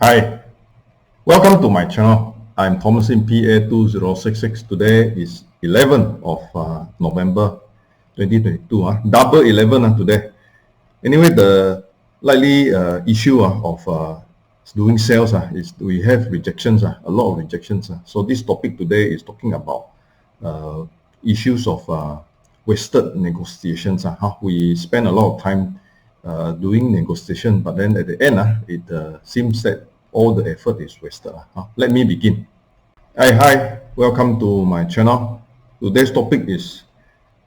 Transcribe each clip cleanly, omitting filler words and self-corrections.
Hi, welcome to my channel. I'm Thomas in PA2066. Today is 11th of November 2022. Double 11 today. Anyway, the likely issue of doing sales is we have rejections, a lot of rejections. So this topic today is talking about issues of wasted negotiations. How we spend a lot of time doing negotiation, but then at the end, it seems that all the effort is wasted. Let me begin. Hi, welcome to my channel. Today's topic is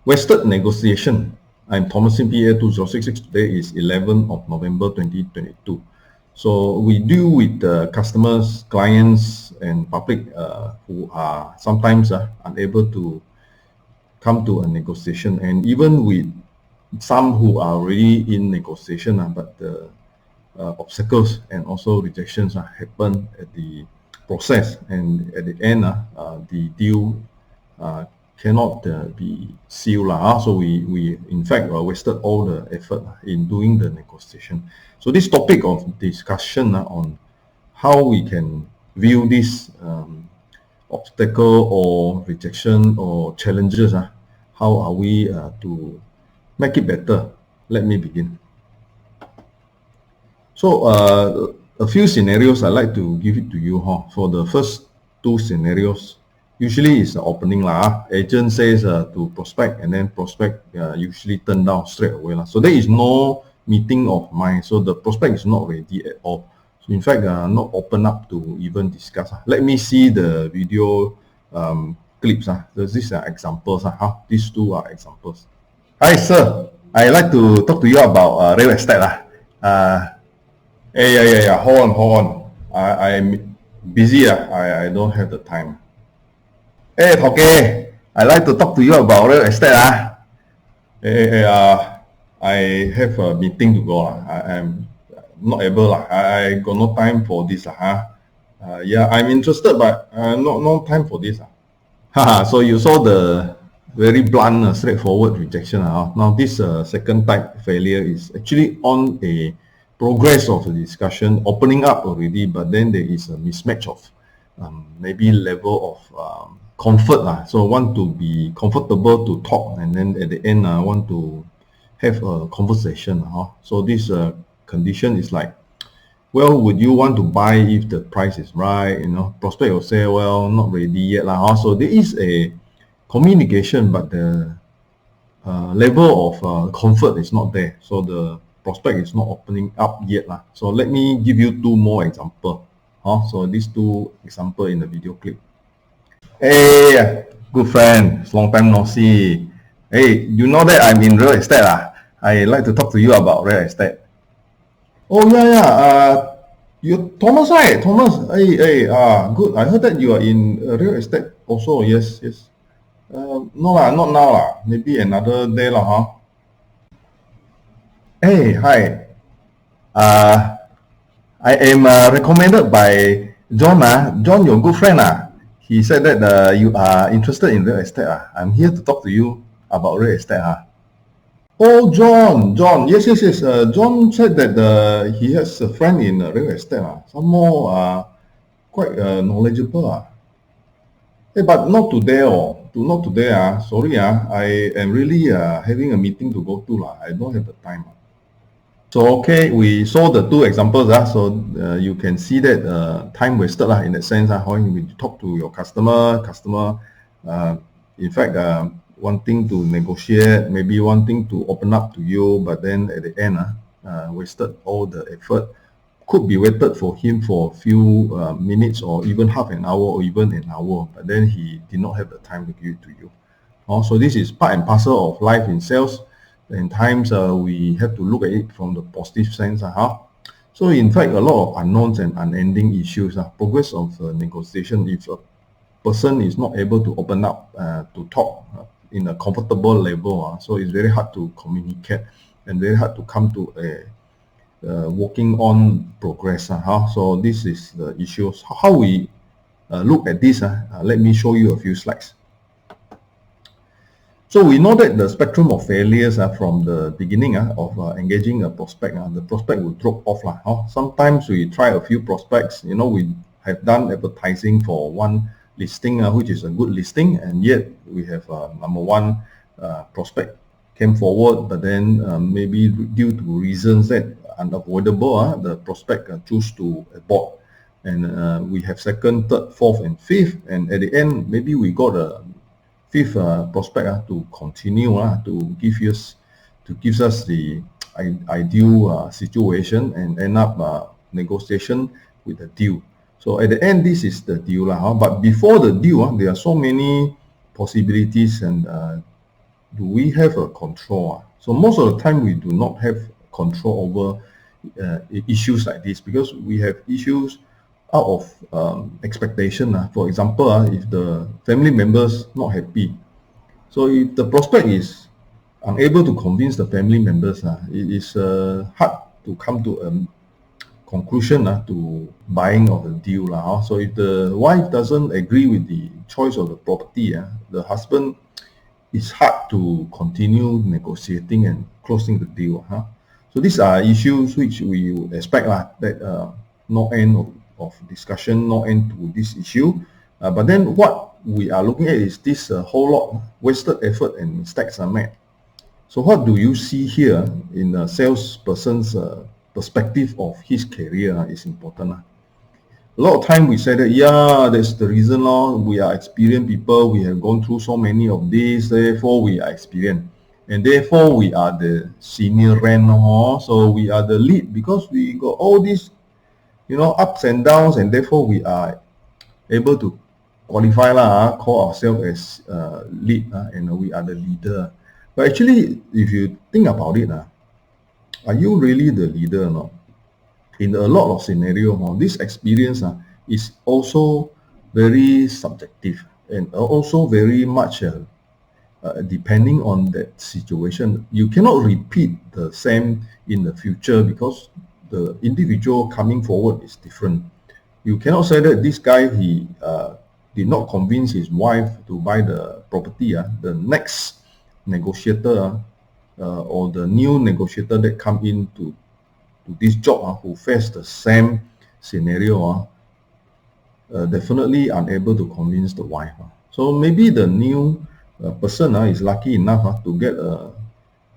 wasted negotiation. I'm Thomas in PA2066. Today is 11th of November 2022. So we deal with customers, clients, and public who are sometimes unable to come to a negotiation, and even with some who are already in negotiation, but the obstacles and also rejections happen at the process, and at the end the deal cannot be sealed. So we in fact wasted all the effort in doing the negotiation. So this topic of discussion on how we can view this obstacle or rejection or challenges, how are we to make it better? Let me begin. So a few scenarios I'd like to give it to you. For the first two scenarios, usually it's the opening. Agent says to prospect, and then prospect usually turn down straight away. So there is no meeting of mind. So the prospect is not ready at all. So in fact, not open up to even discuss. Let me see the video clips. These are examples. These two are examples. Hi, sir. I'd like to talk to you about real estate. Yeah. Hold on. I'm busy. I don't have the time. Hey, okay. I'd like to talk to you about real estate. I have a meeting to go. I'm not able. I got no time for this. Yeah, I'm interested, but no time for this. So you saw the very blunt, straightforward rejection. Now this second type failure is actually on a progress of the discussion, opening up already, but then there is a mismatch of maybe level of comfort. So want to be comfortable to talk, and then at the end want to have a conversation. So this condition is like, well, would you want to buy if the price is right? Prospect will say, well, not ready yet. So there is a communication, but the level of comfort is not there. So the prospect is not opening up yet. So let me give you two more examples. So these two examples in the video clip. Hey, good friend, it's long time no see. Hey, you know that I'm in real estate. I like to talk to you about real estate. Oh yeah. You Thomas, right? Thomas, hey, good. I heard that you are in real estate also. Yes. No not now Maybe another day Hey, hi. I am recommended by John. John, your good friend. He said that you are interested in real estate. I'm here to talk to you about real estate. Oh, John. Yes. John said that he has a friend in real estate. Some more quite knowledgeable. Hey, but not today. Not today. Sorry. I am really having a meeting to go to. I don't have the time. So okay, we saw the two examples. So you can see that time wasted in that sense. How you talk to your customer, in fact, wanting to negotiate, maybe wanting to open up to you, but then at the end, wasted all the effort. Could be waited for him for a few minutes, or even half an hour, or even an hour, but then he did not have the time to give it to you. So this is part and parcel of life in sales. And times we have to look at it from the positive sense. So in fact, a lot of unknowns and unending issues. Progress of negotiation, if a person is not able to open up to talk in a comfortable level, so it's very hard to communicate and very hard to come to a working on progress. So this is the issues. How we look at this, let me show you a few slides. So we know that the spectrum of failures from the beginning of engaging a prospect, the prospect will drop off. Sometimes we try a few prospects, we have done advertising for one listing, which is a good listing, and yet we have number one prospect came forward, but then maybe due to reasons that are unavoidable, the prospect choose to abort. And we have second, third, fourth, and fifth, and at the end, maybe we got a fifth prospect to continue to gives us the ideal situation and end up negotiation with the deal. So at the end, this is the deal but before the deal, there are so many possibilities, and do we have a control? So most of the time we do not have control over issues like this, because we have issues out of expectation. For example, if the family members not happy, so if the prospect is unable to convince the family members, it is hard to come to a conclusion to buying of the deal. So if the wife doesn't agree with the choice of the property, the husband, it's hard to continue negotiating and closing the deal. So these are issues which we would expect that no end of discussion, no end to this issue. But then what we are looking at is this whole lot wasted effort and mistakes are made. So what do you see here in a salesperson's perspective of his career is important. A lot of time we say that, that's the reason we are experienced people, we have gone through so many of these, therefore we are experienced. And therefore we are the senior rank, so we are the lead because we got all these ups and downs, and therefore we are able to qualify call ourselves as lead, and we are the leader. But actually, if you think about it, are you really the leader or not? In a lot of scenarios, this experience is also very subjective, and also very much depending on that situation. You cannot repeat the same in the future because the individual coming forward is different. You cannot say that this guy, he did not convince his wife to buy the property. The next negotiator or the new negotiator that come into this job who face the same scenario definitely unable to convince the wife. So maybe the new person is lucky enough to get a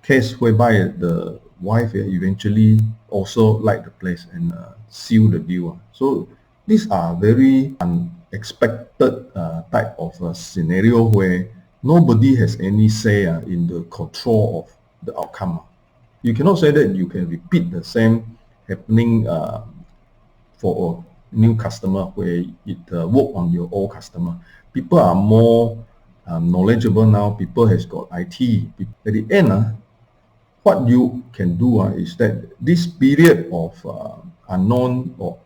case whereby the wife eventually also like the place and seal the deal. So these are very unexpected type of scenario where nobody has any say in the control of the outcome. You cannot say that you can repeat the same happening for a new customer where it work on your old customer. People are more knowledgeable now. People has got IT. At the end, what you can do is that this period of unknown or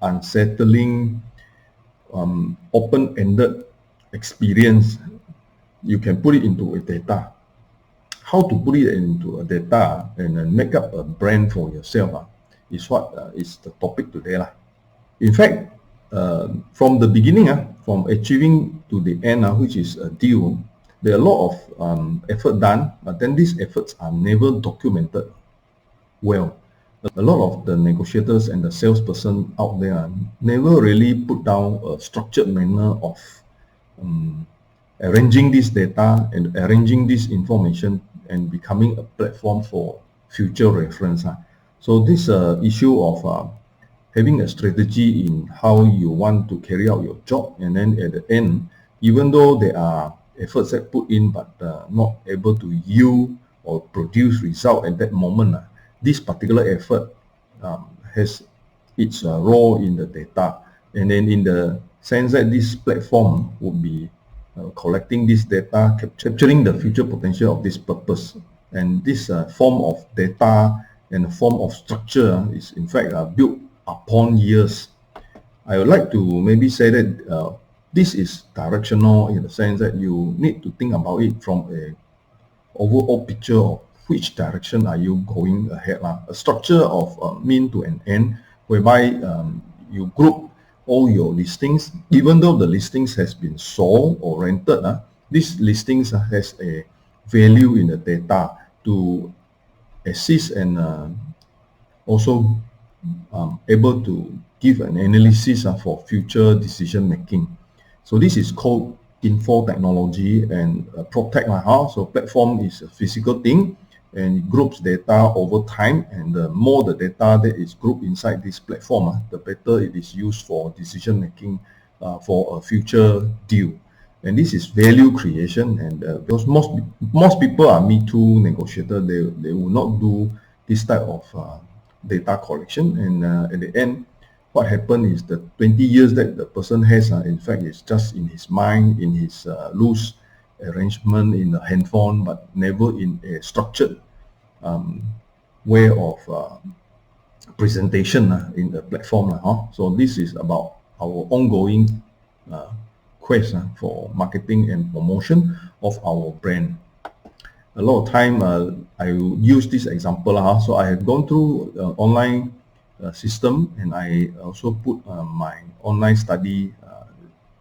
unsettling, open-ended experience, you can put it into a data. How to put it into a data and make up a brand for yourself is what is the topic today. In fact, from the beginning, from achieving to the end, which is a deal, there are a lot of effort done, but then these efforts are never documented well. A lot of the negotiators and the salesperson out there never really put down a structured manner of arranging this data and arranging this information and becoming a platform for future reference. So this issue of having a strategy in how you want to carry out your job, and then at the end, even though there are efforts that put in but not able to yield or produce result at that moment, this particular effort has its role in the data, and then in the sense that this platform would be collecting this data, capturing the future potential of this purpose. And this form of data and form of structure is in fact built upon years. I would like to maybe say that this is directional in the sense that you need to think about it from a overall picture of which direction are you going ahead. A structure of mean to an end, whereby you group all your listings, even though the listings has been sold or rented, this listings has a value in the data to assist and also able to give an analysis for future decision making. So this is called info technology and protect. So platform is a physical thing and it groups data over time, and the more the data that is grouped inside this platform, the better it is used for decision making for a future deal. And this is value creation, and because most people are Me Too negotiator, they will not do this type of data collection, and at the end, what happened is the 20 years that the person has, in fact, is just in his mind, in his loose arrangement in the handphone, but never in a structured way of presentation in the platform. So this is about our ongoing quest for marketing and promotion of our brand. A lot of time I will use this example. So I have gone through online system, and I also put my online study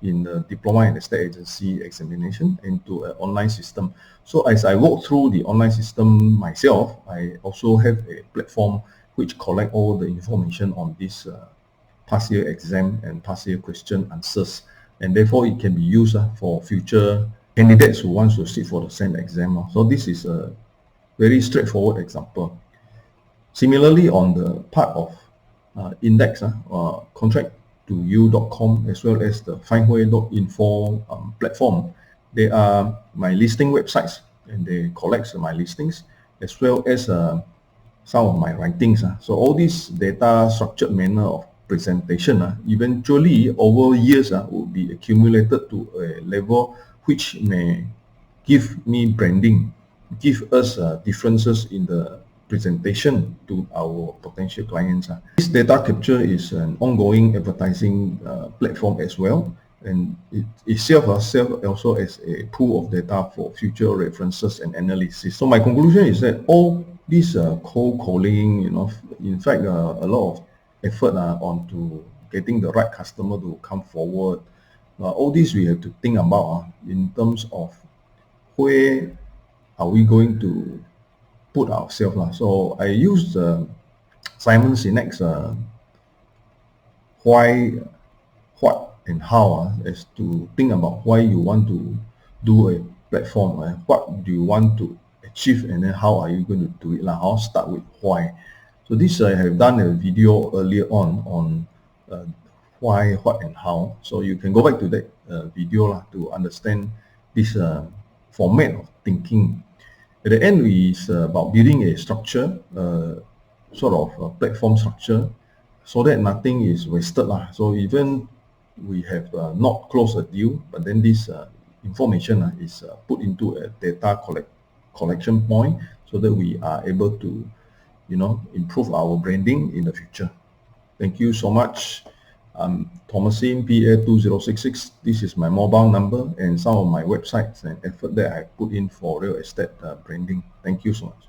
in the diploma and estate agency examination into an online system. So as I walk through the online system myself, I also have a platform which collect all the information on this past year exam and past year question answers, and therefore it can be used for future candidates who want to sit for the same exam. So this is a very straightforward example. Similarly, on the part of index, contract2you.com as well as the findhui.info platform, they are my listing websites, and they collect my listings as well as some of my writings. So all this data structured manner of presentation eventually over years will be accumulated to a level which may give me branding, give us differences in the presentation to our potential clients. This data capture is an ongoing advertising platform as well, and it serves also as a pool of data for future references and analysis. So my conclusion is that all this cold calling, in fact, a lot of effort onto getting the right customer to come forward. All this we have to think about in terms of where are we going to put ourselves. So I used Simon Sinek's why, what, and how as to think about why you want to do a platform. What do you want to achieve, and then how are you going to do it? I'll start with why. So this I have done a video earlier on why, what, and how. So you can go back to that video to understand this format of thinking. At the end, it's about building a structure, sort of a platform structure, so that nothing is wasted. So even we have not closed a deal, but then this information is put into a data collection point, so that we are able to, improve our branding in the future. Thank you so much. I'm Thomasin, PA2066. This is my mobile number and some of my websites and effort that I put in for real estate branding. Thank you so much.